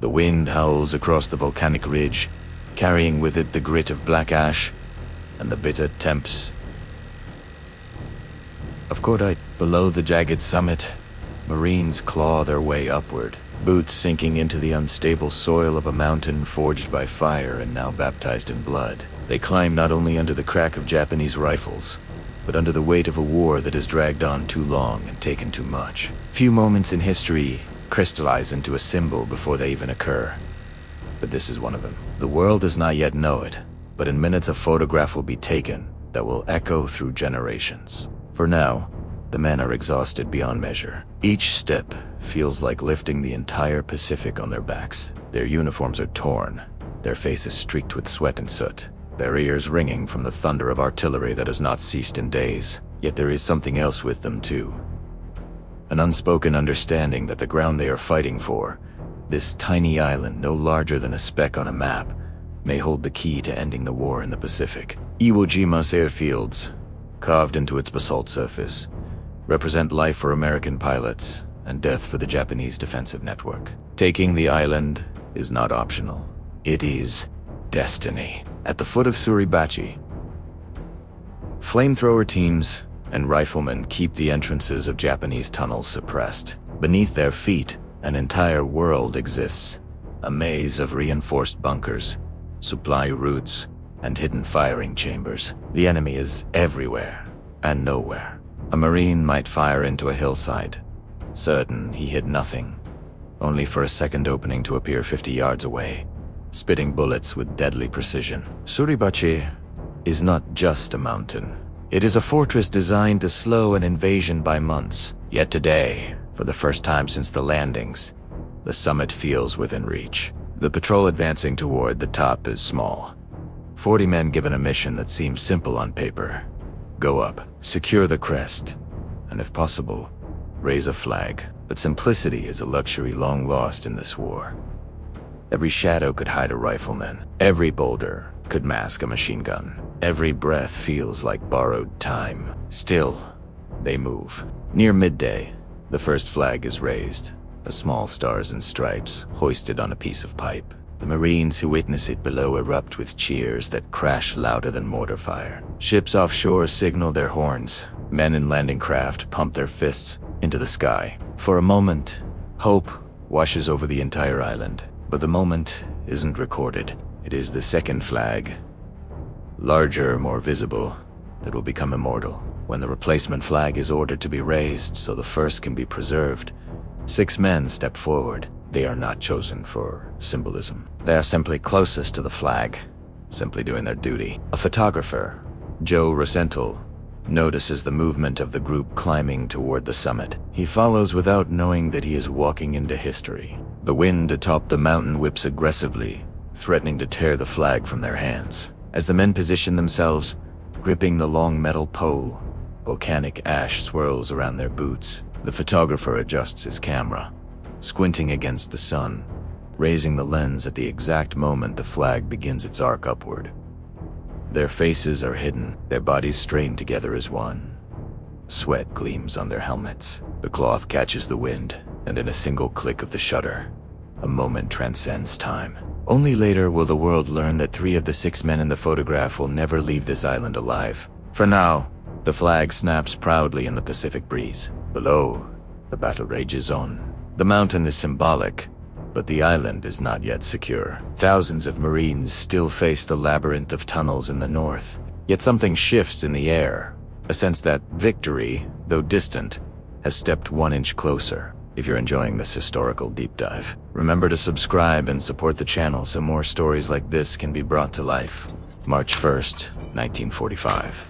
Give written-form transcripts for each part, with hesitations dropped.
The wind howls across the volcanic ridge, carrying with it the grit of black ash and the bitter temps of cordite. Below the jagged summit, Marines claw their way upward, boots sinking into the unstable soil of a mountain forged by fire and now baptized in blood. They climb not only under the crack of Japanese rifles, but under the weight of a war that has dragged on too long and taken too much. Few moments in history crystallize into a symbol before they even occur. But this is one of them. The world does not yet know it, but in minutes a photograph will be taken that will echo through generations. For now, the men are exhausted beyond measure. Each step feels like lifting the entire Pacific on their backs. Their uniforms are torn, their faces streaked with sweat and soot, their ears ringing from the thunder of artillery that has not ceased in days. Yet there is something else with them too. An unspoken understanding that the ground they are fighting for, this tiny island no larger than a speck on a map, may hold the key to ending the war in the Pacific. Iwo Jima's airfields, carved into its basalt surface, represent life for American pilots and death for the Japanese defensive network. Taking the island is not optional. It is destiny. At the foot of Suribachi, flamethrower teams and riflemen keep the entrances of Japanese tunnels suppressed. Beneath their feet, an entire world exists, a maze of reinforced bunkers, supply routes, and hidden firing chambers. The enemy is everywhere and nowhere. A Marine might fire into a hillside, certain he hit nothing, only for a second opening to appear 50 yards away, spitting bullets with deadly precision. Suribachi is not just a mountain. It is a fortress designed to slow an invasion by months. Yet today, for the first time since the landings, the summit feels within reach. The patrol advancing toward the top is small. 40 men given a mission that seems simple on paper. Go up, secure the crest, and if possible, raise a flag. But simplicity is a luxury long lost in this war. Every shadow could hide a rifleman. Every boulder could mask a machine gun. Every breath feels like borrowed time. Still, they move. Near midday, the first flag is raised, a small stars and stripes hoisted on a piece of pipe. The Marines who witness it below erupt with cheers that crash louder than mortar fire. Ships offshore signal their horns. Men in landing craft pump their fists into the sky. For a moment, hope washes over the entire island. But the moment isn't recorded. It is the second flag, larger, more visible, that will become immortal. When the replacement flag is ordered to be raised so the first can be preserved, 6 men step forward. They are not chosen for symbolism. They are simply closest to the flag, simply doing their duty. A photographer, Joe Rosenthal, notices the movement of the group climbing toward the summit. He follows without knowing that he is walking into history. The wind atop the mountain whips aggressively, threatening to tear the flag from their hands. As the men position themselves, gripping the long metal pole, volcanic ash swirls around their boots. The photographer adjusts his camera, squinting against the sun, raising the lens at the exact moment the flag begins its arc upward. Their faces are hidden, their bodies strained together as one. Sweat gleams on their helmets. The cloth catches the wind, and in a single click of the shutter, a moment transcends time. Only later will the world learn that 3 of the 6 men in the photograph will never leave this island alive. For now, the flag snaps proudly in the Pacific breeze. Below, the battle rages on. The mountain is symbolic, but the island is not yet secure. Thousands of Marines still face the labyrinth of tunnels in the north. Yet something shifts in the air, a sense that victory, though distant, has stepped 1 inch closer. If you're enjoying this historical deep dive, remember to subscribe and support the channel so more stories like this can be brought to life. March 1st, 1945.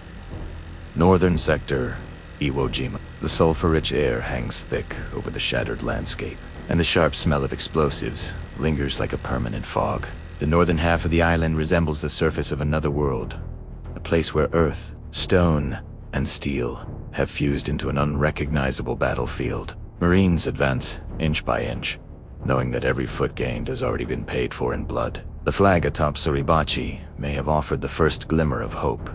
Northern Sector, Iwo Jima. The sulfur-rich air hangs thick over the shattered landscape, and the sharp smell of explosives lingers like a permanent fog. The northern half of the island resembles the surface of another world, a place where earth, stone, and steel have fused into an unrecognizable battlefield. Marines advance inch by inch, knowing that every foot gained has already been paid for in blood. The flag atop Suribachi may have offered the first glimmer of hope,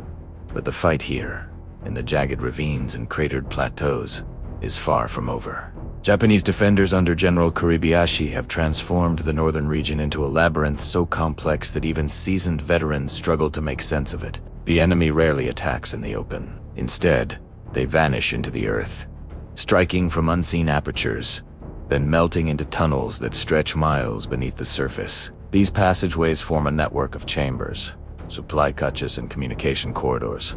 but the fight here, in the jagged ravines and cratered plateaus, is far from over. Japanese defenders under General Kuribayashi have transformed the northern region into a labyrinth so complex that even seasoned veterans struggle to make sense of it. The enemy rarely attacks in the open. Instead, they vanish into the earth, striking from unseen apertures, then melting into tunnels that stretch miles beneath the surface. These passageways form a network of chambers, supply caches, and communication corridors.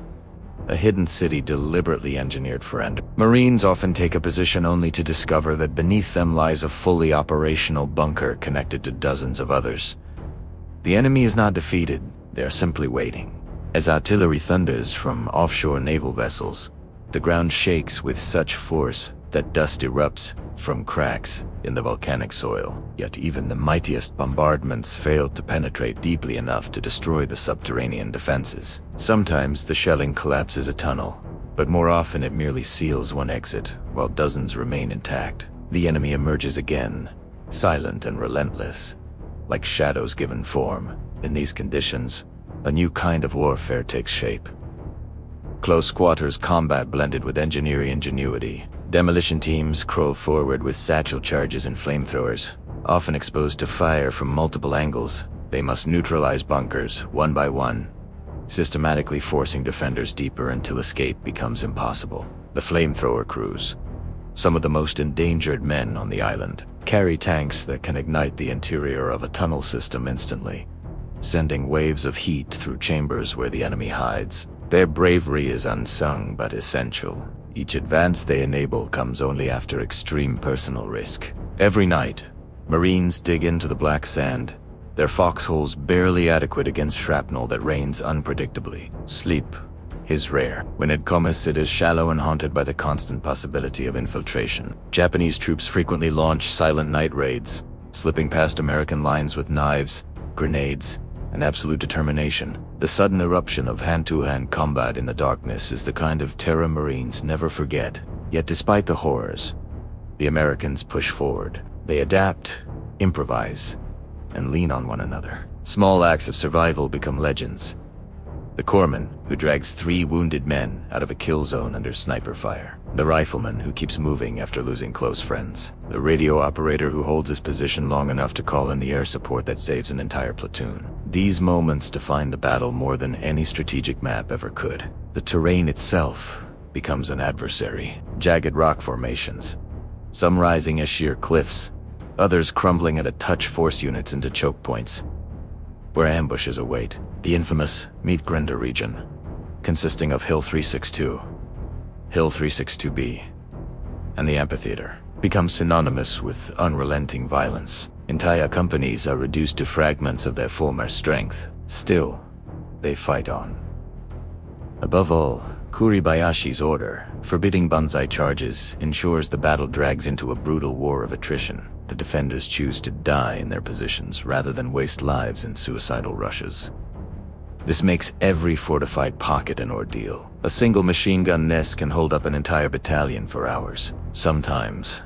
A hidden city deliberately engineered for end. Marines often take a position only to discover that beneath them lies a fully operational bunker connected to dozens of others. The enemy is not defeated, they are simply waiting. As artillery thunders from offshore naval vessels, the ground shakes with such force that dust erupts from cracks in the volcanic soil. Yet even the mightiest bombardments failed to penetrate deeply enough to destroy the subterranean defenses. Sometimes the shelling collapses a tunnel, but more often it merely seals one exit, while dozens remain intact. The enemy emerges again, silent and relentless, like shadows given form. In these conditions, a new kind of warfare takes shape. Close quarters combat blended with engineering ingenuity. Demolition teams crawl forward with satchel charges and flamethrowers. Often exposed to fire from multiple angles, they must neutralize bunkers one by one, systematically forcing defenders deeper until escape becomes impossible. The flamethrower crews, some of the most endangered men on the island, carry tanks that can ignite the interior of a tunnel system instantly, sending waves of heat through chambers where the enemy hides. Their bravery is unsung but essential. Each advance they enable comes only after extreme personal risk. Every night, Marines dig into the black sand, their foxholes barely adequate against shrapnel that rains unpredictably. Sleep is rare. When it comes, it is shallow and haunted by the constant possibility of infiltration. Japanese troops frequently launch silent night raids, slipping past American lines with knives, grenades, and absolute determination. The sudden eruption of hand-to-hand combat in the darkness is the kind of terror Marines never forget. Yet despite the horrors, the Americans push forward. They adapt, improvise, and lean on one another. Small acts of survival become legends. The corpsman who drags 3 wounded men out of a kill zone under sniper fire. The rifleman who keeps moving after losing close friends. The radio operator who holds his position long enough to call in the air support that saves an entire platoon. These moments define the battle more than any strategic map ever could. The terrain itself becomes an adversary. Jagged rock formations, some rising as sheer cliffs, others crumbling at a touch force units into choke points, where ambushes await. The infamous Meat Grinder region, consisting of Hill 362, Hill 362B, and the amphitheater, becomes synonymous with unrelenting violence. Entire companies are reduced to fragments of their former strength. Still, they fight on. Above all, Kuribayashi's order, forbidding banzai charges, ensures the battle drags into a brutal war of attrition. The defenders choose to die in their positions rather than waste lives in suicidal rushes. This makes every fortified pocket an ordeal. A single machine gun nest can hold up an entire battalion for hours. Sometimes,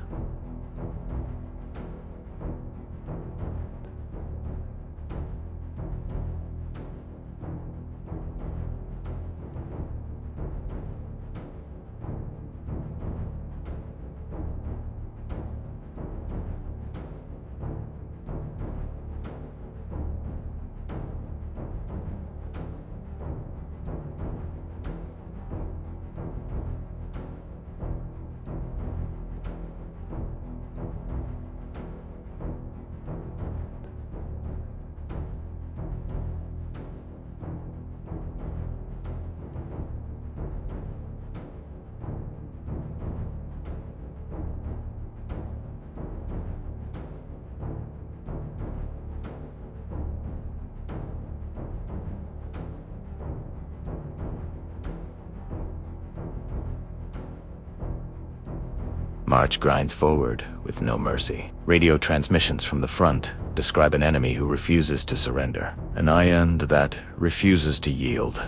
March grinds forward with no mercy. Radio transmissions from the front describe an enemy who refuses to surrender, an island that refuses to yield,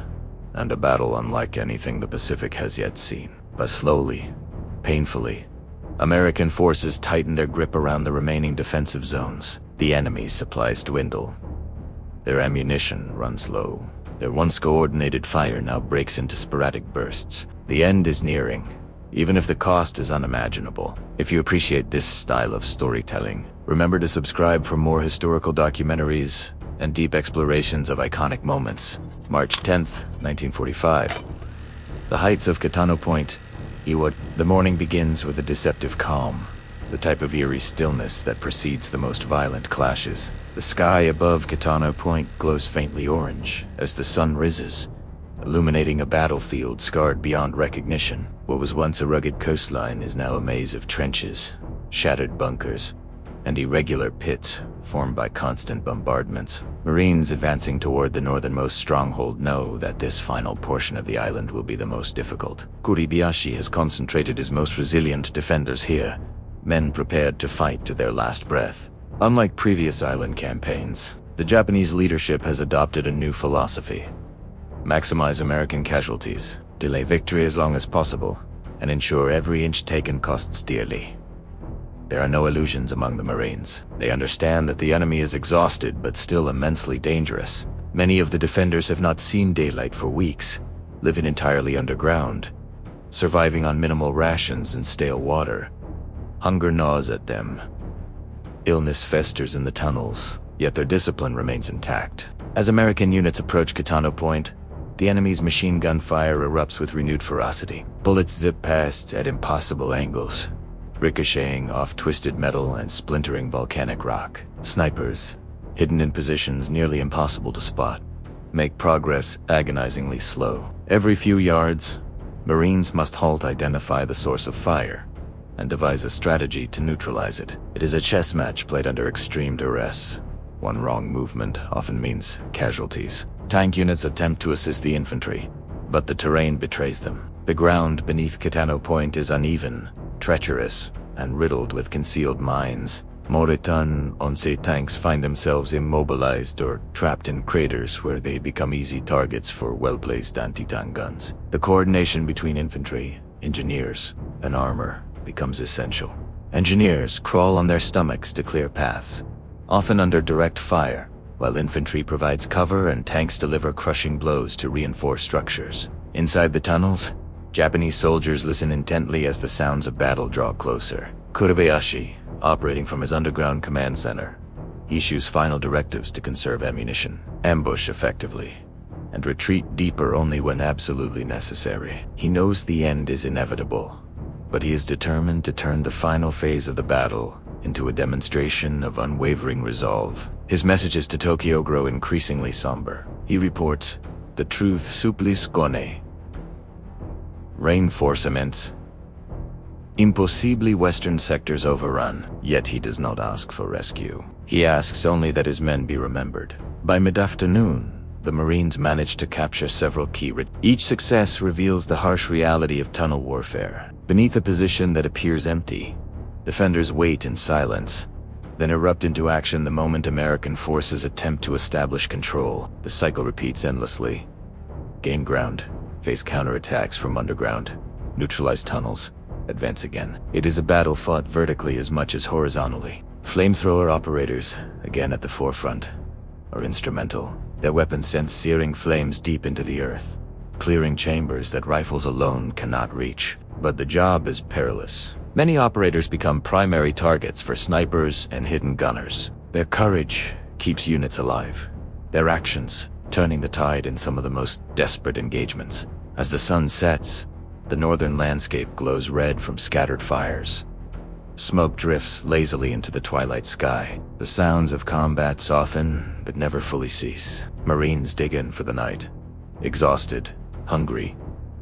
and a battle unlike anything the Pacific has yet seen. But slowly, painfully, American forces tighten their grip around the remaining defensive zones. The enemy's supplies dwindle. Their ammunition runs low. Their once coordinated fire now breaks into sporadic bursts. The end is nearing, even if the cost is unimaginable. If you appreciate this style of storytelling, remember to subscribe for more historical documentaries and deep explorations of iconic moments. March 10th, 1945. The heights of Kitano Point, Iwo. The morning begins with a deceptive calm, the type of eerie stillness that precedes the most violent clashes. The sky above Kitano Point glows faintly orange as the sun rises, illuminating a battlefield scarred beyond recognition. What was once a rugged coastline is now a maze of trenches, shattered bunkers, and irregular pits formed by constant bombardments. Marines advancing toward the northernmost stronghold know that this final portion of the island will be the most difficult. Kuribayashi has concentrated his most resilient defenders here, men prepared to fight to their last breath. Unlike previous island campaigns, the Japanese leadership has adopted a new philosophy: maximize American casualties, delay victory as long as possible, and ensure every inch taken costs dearly. There are no illusions among the Marines. They understand that the enemy is exhausted but still immensely dangerous. Many of the defenders have not seen daylight for weeks, living entirely underground, surviving on minimal rations and stale water. Hunger gnaws at them. Illness festers in the tunnels, yet their discipline remains intact. As American units approach Kitano Point, the enemy's machine gun fire erupts with renewed ferocity. Bullets zip past at impossible angles, ricocheting off twisted metal and splintering volcanic rock. Snipers, hidden in positions nearly impossible to spot, make progress agonizingly slow. Every few yards, Marines must halt, identify the source of fire, and devise a strategy to neutralize it. It is a chess match played under extreme duress. One wrong movement often means casualties. Tank units attempt to assist the infantry, but the terrain betrays them. The ground beneath Kitano Point is uneven, treacherous, and riddled with concealed mines. Moritan Onse tanks find themselves immobilized or trapped in craters where they become easy targets for well-placed anti-tank guns. The coordination between infantry, engineers, and armor becomes essential. Engineers crawl on their stomachs to clear paths, often under direct fire, while infantry provides cover and tanks deliver crushing blows to reinforce structures. Inside the tunnels, Japanese soldiers listen intently as the sounds of battle draw closer. Kuribayashi, operating from his underground command center, issues final directives to conserve ammunition, ambush effectively, and retreat deeper only when absolutely necessary. He knows the end is inevitable, but he is determined to turn the final phase of the battle into a demonstration of unwavering resolve. His messages to Tokyo grow increasingly somber. He reports, "The truth supplis gone. Reinforcements. Impossibly western sectors overrun." Yet he does not ask for rescue. He asks only that his men be remembered. By mid-afternoon, the Marines manage to capture several key. Each success reveals the harsh reality of tunnel warfare. Beneath a position that appears empty, defenders wait in silence, then erupt into action the moment American forces attempt to establish control. The cycle repeats endlessly. Gain ground, face counterattacks from underground, neutralize tunnels, advance again. It is a battle fought vertically as much as horizontally. Flamethrower operators, again at the forefront, are instrumental. Their weapons send searing flames deep into the earth, clearing chambers that rifles alone cannot reach. But the job is perilous. Many operators become primary targets for snipers and hidden gunners. Their courage keeps units alive, their actions turning the tide in some of the most desperate engagements. As the sun sets, the northern landscape glows red from scattered fires. Smoke drifts lazily into the twilight sky. The sounds of combat soften, but never fully cease. Marines dig in for the night, exhausted, hungry,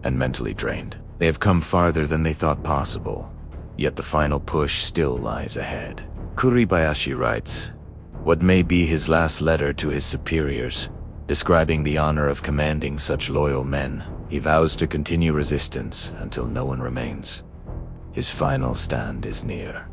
and mentally drained. They have come farther than they thought possible, yet the final push still lies ahead. Kuribayashi writes what may be his last letter to his superiors, describing the honor of commanding such loyal men. He vows to continue resistance until no one remains. His final stand is near.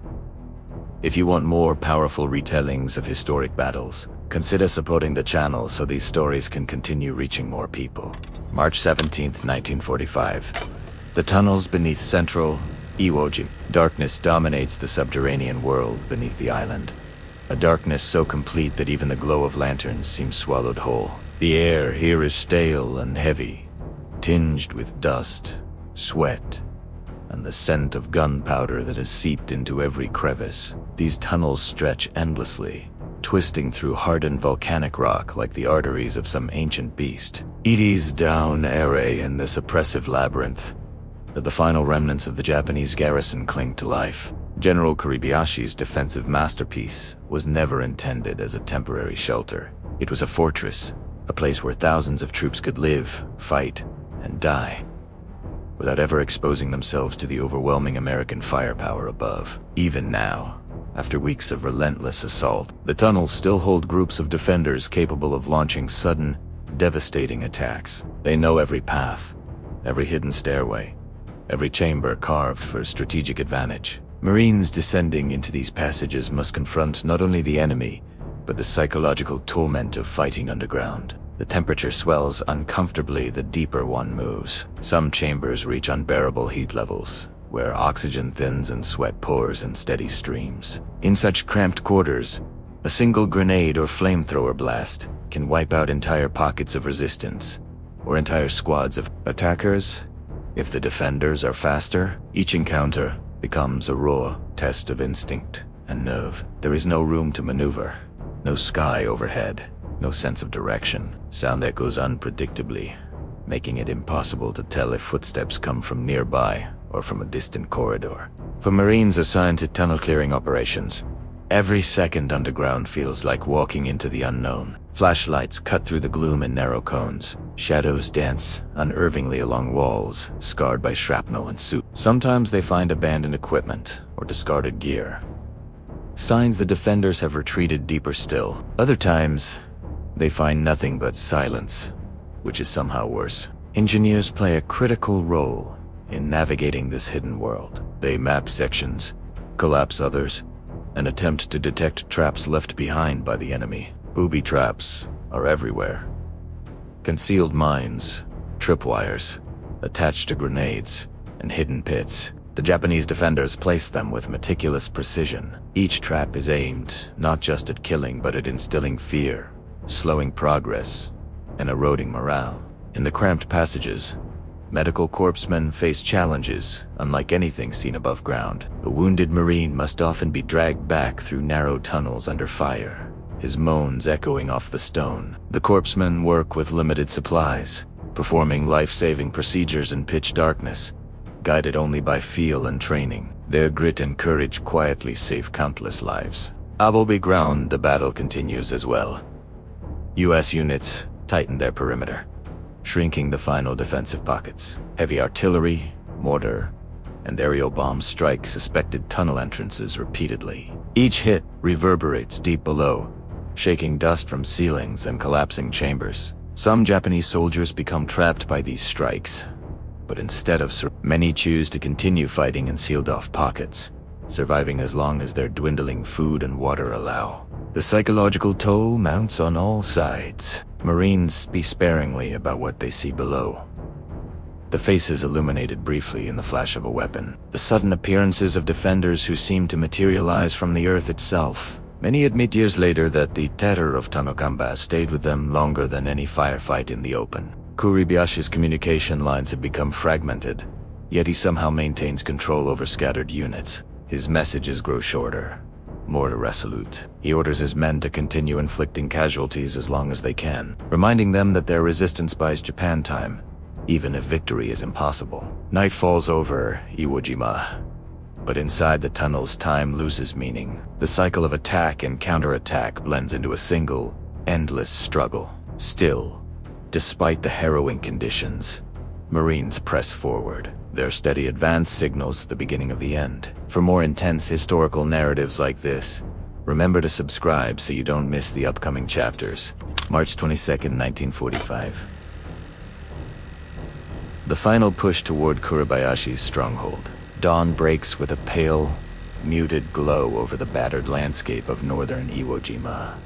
If you want more powerful retellings of historic battles, consider supporting the channel so these stories can continue reaching more people. March 17th, 1945. The tunnels beneath central Iwo Jima. Darkness dominates the subterranean world beneath the island. A darkness so complete that even the glow of lanterns seems swallowed whole. The air here is stale and heavy, tinged with dust, sweat, and the scent of gunpowder that has seeped into every crevice. These tunnels stretch endlessly, twisting through hardened volcanic rock like the arteries of some ancient beast. It is down ere in this oppressive labyrinth that the final remnants of the Japanese garrison cling to life. General Kuribayashi's defensive masterpiece was never intended as a temporary shelter. It was a fortress, a place where thousands of troops could live, fight, and die, without ever exposing themselves to the overwhelming American firepower above. Even now, after weeks of relentless assault, the tunnels still hold groups of defenders capable of launching sudden, devastating attacks. They know every path, every hidden stairway, every chamber carved for strategic advantage. Marines descending into these passages must confront not only the enemy, but the psychological torment of fighting underground. The temperature swells uncomfortably the deeper one moves. Some chambers reach unbearable heat levels, where oxygen thins and sweat pours in steady streams. In such cramped quarters, a single grenade or flamethrower blast can wipe out entire pockets of resistance, or entire squads of attackers. If the defenders are faster, each encounter becomes a raw test of instinct and nerve. There is no room to maneuver, no sky overhead, no sense of direction. Sound echoes unpredictably, making it impossible to tell if footsteps come from nearby or from a distant corridor. For Marines assigned to tunnel clearing operations, every second underground feels like walking into the unknown. Flashlights cut through the gloom in narrow cones. Shadows dance unnervingly along walls, scarred by shrapnel and soot. Sometimes they find abandoned equipment or discarded gear, signs the defenders have retreated deeper still. Other times, they find nothing but silence, which is somehow worse. Engineers play a critical role in navigating this hidden world. They map sections, collapse others, and attempt to detect traps left behind by the enemy. Booby traps are everywhere. Concealed mines, tripwires, attached to grenades, and hidden pits. The Japanese defenders place them with meticulous precision. Each trap is aimed not just at killing but at instilling fear, slowing progress, and eroding morale. In the cramped passages, medical corpsmen face challenges unlike anything seen above ground. A wounded Marine must often be dragged back through narrow tunnels under fire, his moans echoing off the stone. The corpsmen work with limited supplies, performing life-saving procedures in pitch darkness, guided only by feel and training. Their grit and courage quietly save countless lives. Above ground, the battle continues as well. U.S. units tighten their perimeter, shrinking the final defensive pockets. Heavy artillery, mortar, and aerial bombs strike suspected tunnel entrances repeatedly. Each hit reverberates deep below, shaking dust from ceilings and collapsing chambers. Some Japanese soldiers become trapped by these strikes, but instead of many choose to continue fighting in sealed-off pockets, surviving as long as their dwindling food and water allow. The psychological toll mounts on all sides. Marines speak sparingly about what they see below. The faces illuminated briefly in the flash of a weapon. The sudden appearances of defenders who seem to materialize from the earth itself. Many admit years later that the terror of tunnel combat stayed with them longer than any firefight in the open. Kuribayashi's communication lines have become fragmented, yet he somehow maintains control over scattered units. His messages grow shorter, more irresolute. He orders his men to continue inflicting casualties as long as they can, reminding them that their resistance buys Japan time, even if victory is impossible. Night falls over Iwo Jima, but inside the tunnels time loses meaning. The cycle of attack and counterattack blends into a single, endless struggle. Still, despite the harrowing conditions, Marines press forward. Their steady advance signals the beginning of the end. For more intense historical narratives like this, remember to subscribe so you don't miss the upcoming chapters. March 22nd, 1945. The final push toward Kuribayashi's stronghold. Dawn breaks with a pale, muted glow over the battered landscape of northern Iwo Jima.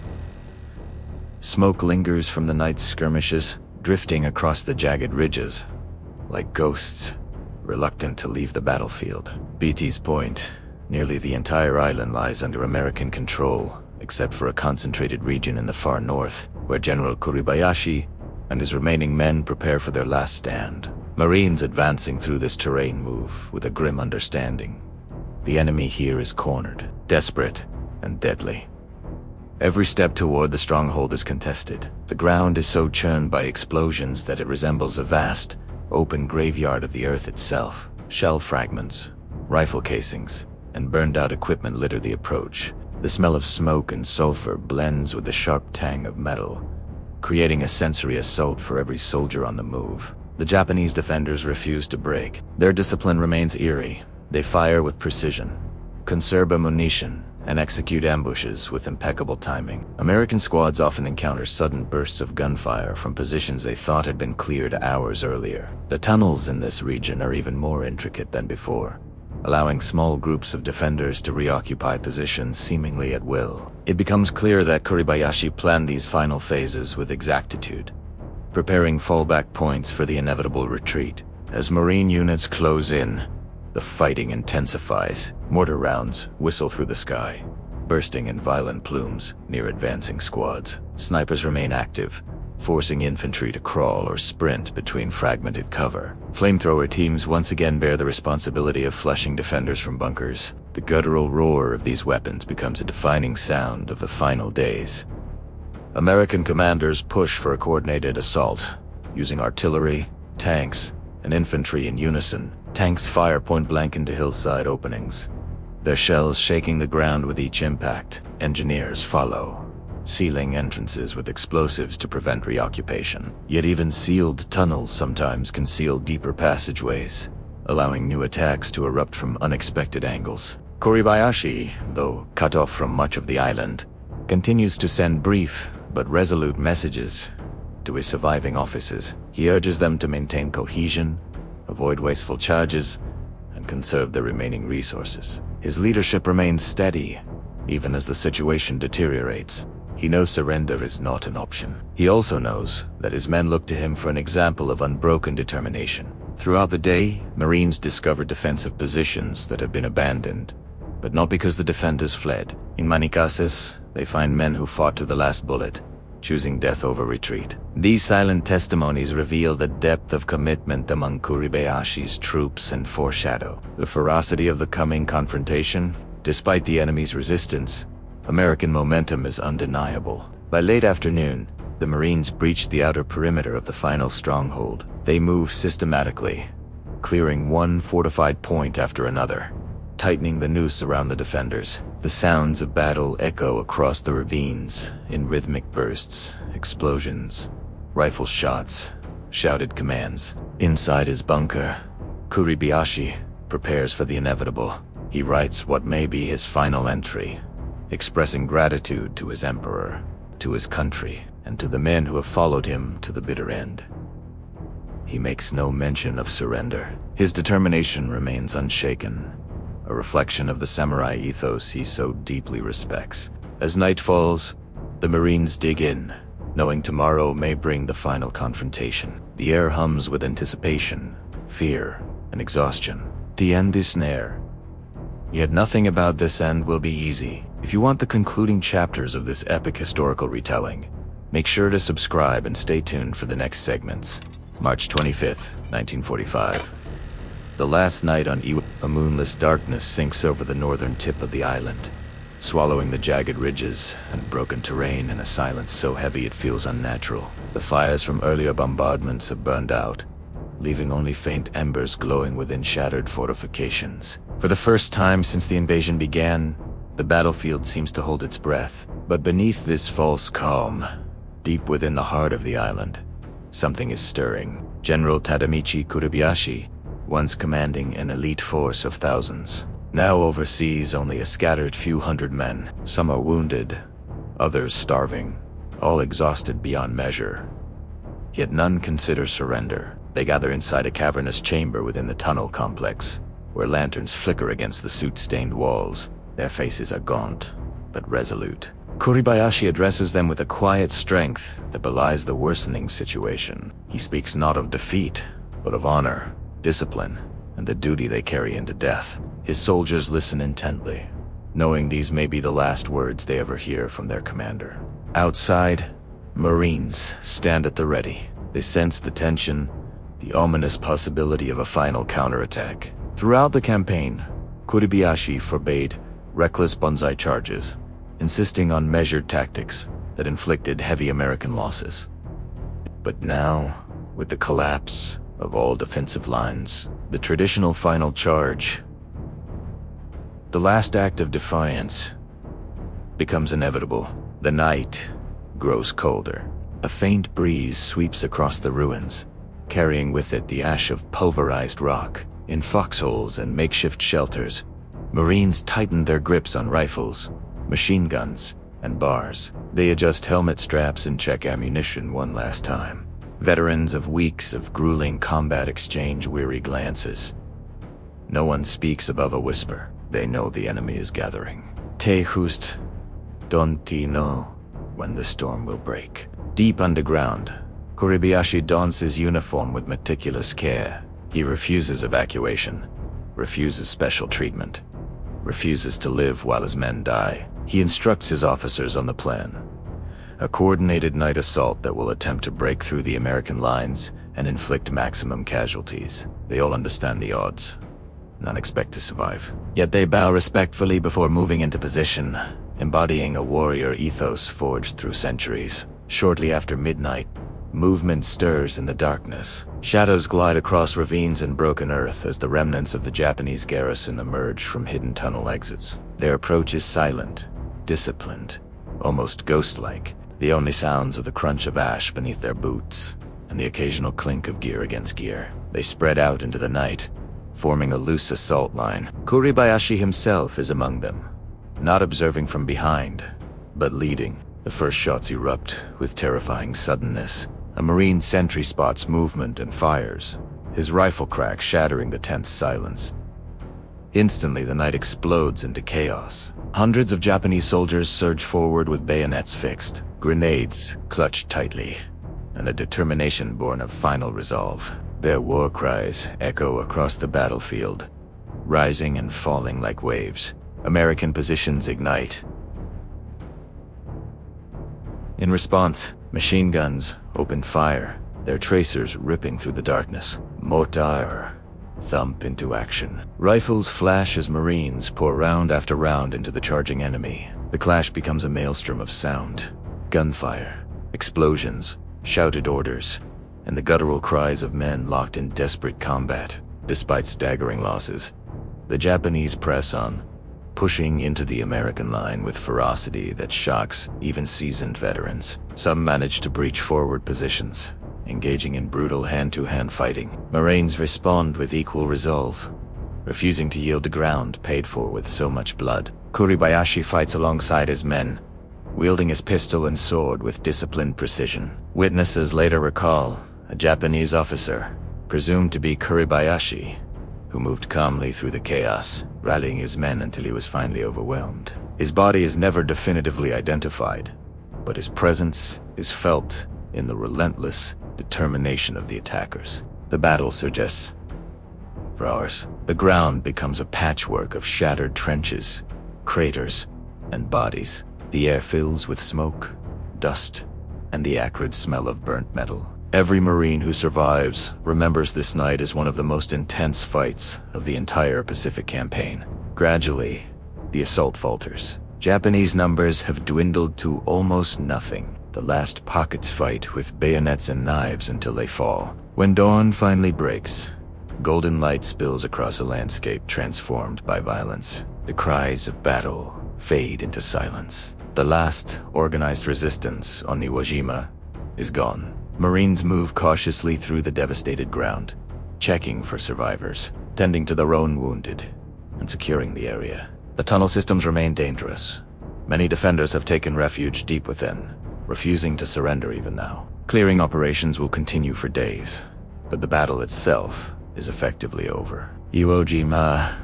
Smoke lingers from the night's skirmishes, drifting across the jagged ridges, like ghosts, reluctant to leave the battlefield. BT's Point, nearly the entire island lies under American control, except for a concentrated region in the far north, where General Kuribayashi and his remaining men prepare for their last stand. Marines advancing through this terrain move with a grim understanding. The enemy here is cornered, desperate, and deadly. Every step toward the stronghold is contested. The ground is so churned by explosions that it resembles a vast, open graveyard of the earth itself. Shell fragments, rifle casings, and burned-out equipment litter the approach. The smell of smoke and sulfur blends with the sharp tang of metal, creating a sensory assault for every soldier on the move. The Japanese defenders refuse to break. Their discipline remains eerie. They fire with precision, conserve ammunition, and execute ambushes with impeccable timing. American squads often encounter sudden bursts of gunfire from positions they thought had been cleared hours earlier. The tunnels in this region are even more intricate than before, allowing small groups of defenders to reoccupy positions seemingly at will. It becomes clear that Kuribayashi planned these final phases with exactitude, preparing fallback points for the inevitable retreat. As Marine units close in, the fighting intensifies. Mortar rounds whistle through the sky, bursting in violent plumes near advancing squads. Snipers remain active, forcing infantry to crawl or sprint between fragmented cover. Flamethrower teams once again bear the responsibility of flushing defenders from bunkers. The guttural roar of these weapons becomes a defining sound of the final days. American commanders push for a coordinated assault, using artillery, tanks, and infantry in unison. Tanks fire point-blank into hillside openings, their shells shaking the ground with each impact. Engineers follow, sealing entrances with explosives to prevent reoccupation. Yet even sealed tunnels sometimes conceal deeper passageways, allowing new attacks to erupt from unexpected angles. Kuribayashi, though cut off from much of the island, continues to send brief but resolute messages to his surviving officers. He urges them to maintain cohesion, avoid wasteful charges, and conserve their remaining resources. His leadership remains steady, even as the situation deteriorates. He knows surrender is not an option. He also knows that his men look to him for an example of unbroken determination. Throughout the day, Marines discover defensive positions that have been abandoned, but not because the defenders fled. In many cases, they find men who fought to the last bullet, choosing death over retreat. These silent testimonies reveal the depth of commitment among Kuribayashi's troops and foreshadow the ferocity of the coming confrontation. Despite the enemy's resistance, American momentum is undeniable. By late afternoon, the Marines breach the outer perimeter of the final stronghold. They move systematically, clearing one fortified point after another, tightening the noose around the defenders. The sounds of battle echo across the ravines in rhythmic bursts, explosions, rifle shots, shouted commands. Inside his bunker, Kuribayashi prepares for the inevitable. He writes what may be his final entry, expressing gratitude to his emperor, to his country, and to the men who have followed him to the bitter end. He makes no mention of surrender. His determination remains unshaken, a reflection of the samurai ethos he so deeply respects. As night falls, the Marines dig in, knowing tomorrow may bring the final confrontation. The air hums with anticipation, fear, and exhaustion. The end is near. Yet nothing about this end will be easy. If you want the concluding chapters of this epic historical retelling, make sure to subscribe and stay tuned for the next segments. March 25th, 1945. The last night on Iwo, a moonless darkness sinks over the northern tip of the island, swallowing the jagged ridges and broken terrain in a silence so heavy it feels unnatural. The fires from earlier bombardments have burned out, leaving only faint embers glowing within shattered fortifications. For the first time since the invasion began, the battlefield seems to hold its breath. But beneath this false calm, deep within the heart of the island, something is stirring. General Tadamichi Kuribayashi, once commanding an elite force of thousands, now oversees only a scattered few hundred men. Some are wounded, others starving, all exhausted beyond measure. Yet none consider surrender. They gather inside a cavernous chamber within the tunnel complex, where lanterns flicker against the soot-stained walls. Their faces are gaunt, but resolute. Kuribayashi addresses them with a quiet strength that belies the worsening situation. He speaks not of defeat, but of honor, discipline, and the duty they carry into death. His soldiers listen intently, knowing these may be the last words they ever hear from their commander. Outside, Marines stand at the ready. They sense the tension, the ominous possibility of a final counterattack. Throughout the campaign, Kuribayashi forbade reckless banzai charges, insisting on measured tactics that inflicted heavy American losses. But now, with the collapse of all defensive lines, the traditional final charge, the last act of defiance, becomes inevitable. The night grows colder. A faint breeze sweeps across the ruins, carrying with it the ash of pulverized rock. In foxholes and makeshift shelters, Marines tighten their grips on rifles, machine guns, and bars. They adjust helmet straps and check ammunition one last time. Veterans of weeks of grueling combat exchange weary glances. No one speaks above a whisper. They know the enemy is gathering. Te just don't know when the storm will break. Deep underground, Kuribayashi dons his uniform with meticulous care. He refuses evacuation, refuses special treatment, refuses to live while his men die. He instructs his officers on the plan. A coordinated night assault that will attempt to break through the American lines and inflict maximum casualties. They all understand the odds. None expect to survive. Yet they bow respectfully before moving into position, embodying a warrior ethos forged through centuries. Shortly after midnight, movement stirs in the darkness. Shadows glide across ravines and broken earth as the remnants of the Japanese garrison emerge from hidden tunnel exits. Their approach is silent, disciplined, almost ghost-like. The only sounds are the crunch of ash beneath their boots and the occasional clink of gear against gear. They spread out into the night, forming a loose assault line. Kuribayashi himself is among them, not observing from behind, but leading. The first shots erupt with terrifying suddenness. A Marine sentry spots movement and fires, his rifle crack shattering the tense silence. Instantly, the night explodes into chaos. Hundreds of Japanese soldiers surge forward with bayonets fixed, grenades clutched tightly, and a determination born of final resolve. Their war cries echo across the battlefield, rising and falling like waves. American positions ignite. In response, machine guns open fire, their tracers ripping through the darkness. Mortar thump into action. Rifles flash as Marines pour round after round into the charging enemy. The clash becomes a maelstrom of sound. Gunfire, explosions, shouted orders, and the guttural cries of men locked in desperate combat. Despite staggering losses, the Japanese press on, pushing into the American line with ferocity that shocks even seasoned veterans. Some manage to breach forward positions, engaging in brutal hand-to-hand fighting. Marines respond with equal resolve, refusing to yield the ground paid for with so much blood. Kuribayashi fights alongside his men, wielding his pistol and sword with disciplined precision. Witnesses later recall a Japanese officer, presumed to be Kuribayashi, who moved calmly through the chaos, rallying his men until he was finally overwhelmed. His body is never definitively identified, but his presence is felt in the relentless determination of the attackers. The battle suggests for hours. The ground becomes a patchwork of shattered trenches, craters, and bodies. The air fills with smoke, dust, and the acrid smell of burnt metal. Every Marine who survives remembers this night as one of the most intense fights of the entire Pacific campaign. Gradually, the assault falters. Japanese numbers have dwindled to almost nothing. The last pockets fight with bayonets and knives until they fall. When dawn finally breaks, golden light spills across a landscape transformed by violence. The cries of battle fade into silence. The last organized resistance on Iwo Jima is gone. Marines move cautiously through the devastated ground, checking for survivors, tending to their own wounded, and securing the area. The tunnel systems remain dangerous. Many defenders have taken refuge deep within, refusing to surrender even now. Clearing operations will continue for days, but the battle itself is effectively over. Iwo Jima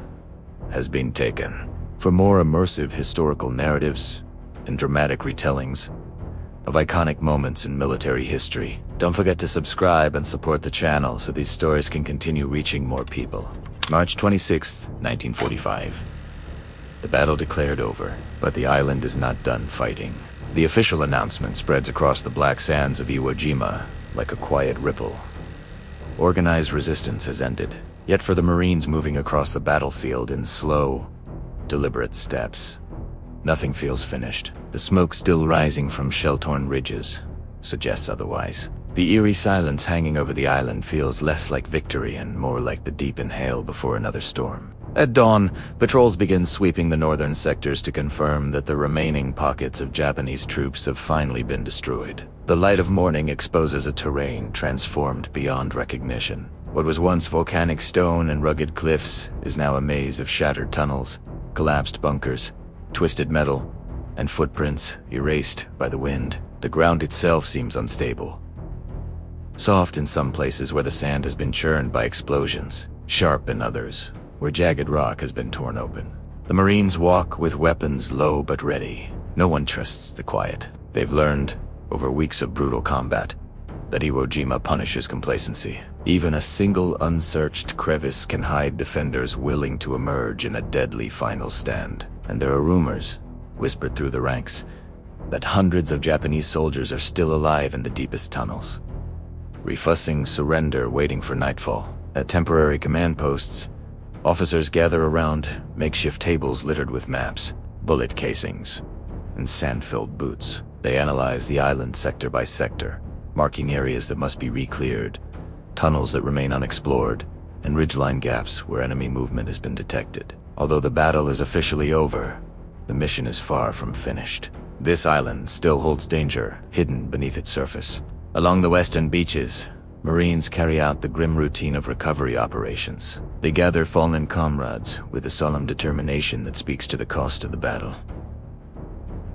has been taken. For more immersive historical narratives and dramatic retellings of iconic moments in military history, don't forget to subscribe and support the channel so these stories can continue reaching more people. March 26th, 1945. The battle declared over, but the island is not done fighting. The official announcement spreads across the black sands of Iwo Jima like a quiet ripple. Organized resistance has ended. Yet for the Marines moving across the battlefield in slow, deliberate steps, nothing feels finished. The smoke still rising from shell-torn ridges suggests otherwise. The eerie silence hanging over the island feels less like victory and more like the deep inhale before another storm. At dawn, patrols begin sweeping the northern sectors to confirm that the remaining pockets of Japanese troops have finally been destroyed. The light of morning exposes a terrain transformed beyond recognition. What was once volcanic stone and rugged cliffs is now a maze of shattered tunnels, collapsed bunkers, twisted metal, and footprints erased by the wind. The ground itself seems unstable. Soft in some places where the sand has been churned by explosions, sharp in others where jagged rock has been torn open. The Marines walk with weapons low but ready. No one trusts the quiet. They've learned, over weeks of brutal combat, that Iwo Jima punishes complacency. Even a single unsearched crevice can hide defenders willing to emerge in a deadly final stand. And there are rumors, whispered through the ranks, that hundreds of Japanese soldiers are still alive in the deepest tunnels, refussing surrender waiting for nightfall. At temporary command posts, officers gather around makeshift tables littered with maps, bullet casings, and sand-filled boots. They analyze the island sector by sector, marking areas that must be re-cleared, tunnels that remain unexplored, and ridgeline gaps where enemy movement has been detected. Although the battle is officially over, the mission is far from finished. This island still holds danger hidden beneath its surface. Along the western beaches, Marines carry out the grim routine of recovery operations. They gather fallen comrades with a solemn determination that speaks to the cost of the battle.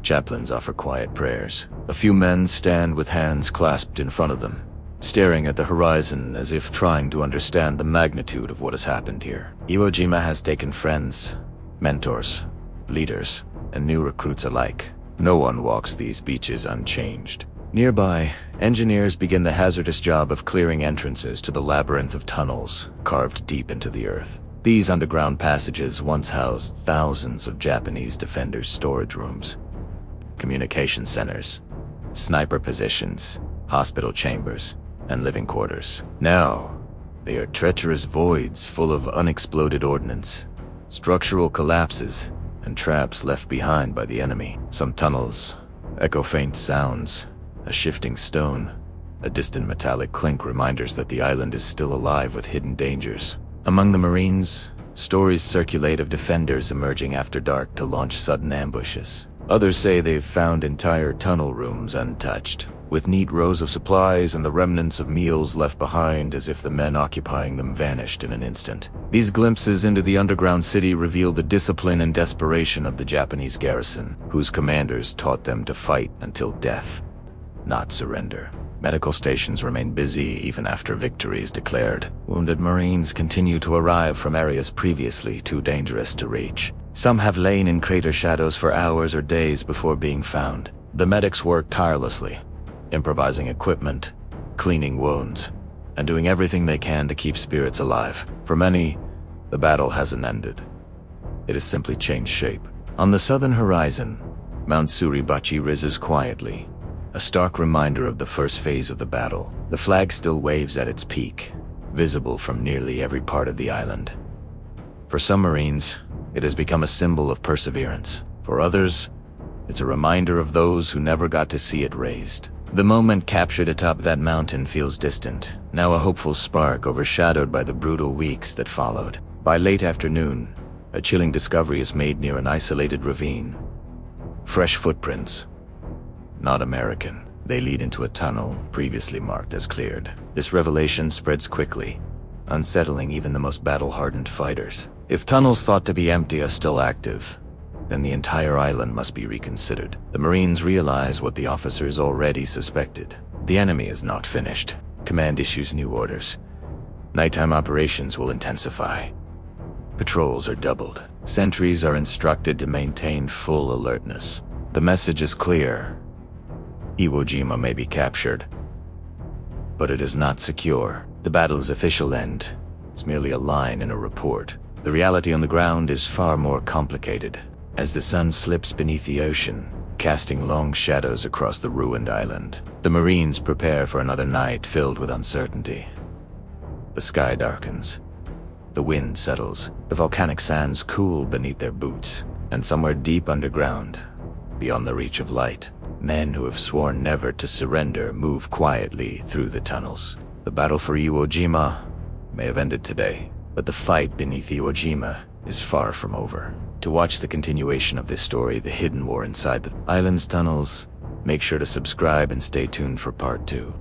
Chaplains offer quiet prayers. A few men stand with hands clasped in front of them, staring at the horizon as if trying to understand the magnitude of what has happened here. Iwo Jima has taken friends, mentors, leaders, and new recruits alike. No one walks these beaches unchanged. Nearby, engineers begin the hazardous job of clearing entrances to the labyrinth of tunnels carved deep into the earth. These underground passages once housed thousands of Japanese defenders' storage rooms, communication centers, sniper positions, hospital chambers, and living quarters. Now, they are treacherous voids full of unexploded ordnance, structural collapses, and traps left behind by the enemy. Some tunnels echo faint sounds, a shifting stone, a distant metallic clink, reminders that the island is still alive with hidden dangers. Among the Marines, stories circulate of defenders emerging after dark to launch sudden ambushes. Others say they've found entire tunnel rooms untouched, with neat rows of supplies and the remnants of meals left behind as if the men occupying them vanished in an instant. These glimpses into the underground city reveal the discipline and desperation of the Japanese garrison, whose commanders taught them to fight until death, not surrender. Medical stations remain busy even after victory is declared. Wounded Marines continue to arrive from areas previously too dangerous to reach. Some have lain in crater shadows for hours or days before being found. The medics work tirelessly, improvising equipment, cleaning wounds, and doing everything they can to keep spirits alive. For many, the battle hasn't ended. It has simply changed shape. On the southern horizon, Mount Suribachi rises quietly, a stark reminder of the first phase of the battle. The flag still waves at its peak, visible from nearly every part of the island. For some Marines, it has become a symbol of perseverance. For others, it's a reminder of those who never got to see it raised. The moment captured atop that mountain feels distant, now a hopeful spark overshadowed by the brutal weeks that followed. By late afternoon, a chilling discovery is made near an isolated ravine. Fresh footprints. Not American. They lead into a tunnel previously marked as cleared. This revelation spreads quickly, unsettling even the most battle-hardened fighters. If tunnels thought to be empty are still active, then the entire island must be reconsidered. The Marines realize what the officers already suspected. The enemy is not finished. Command issues new orders. Nighttime operations will intensify. Patrols are doubled. Sentries are instructed to maintain full alertness. The message is clear. Iwo Jima may be captured, but it is not secure. The battle's official end is merely a line in a report. The reality on the ground is far more complicated. As the sun slips beneath the ocean, casting long shadows across the ruined island, the Marines prepare for another night filled with uncertainty. The sky darkens. The wind settles. The volcanic sands cool beneath their boots. And somewhere deep underground, beyond the reach of light, men who have sworn never to surrender move quietly through the tunnels. The battle for Iwo Jima may have ended today, but the fight beneath Iwo Jima is far from over. To watch the continuation of this story, the hidden war inside the island's tunnels, make sure to subscribe and stay tuned for part 2.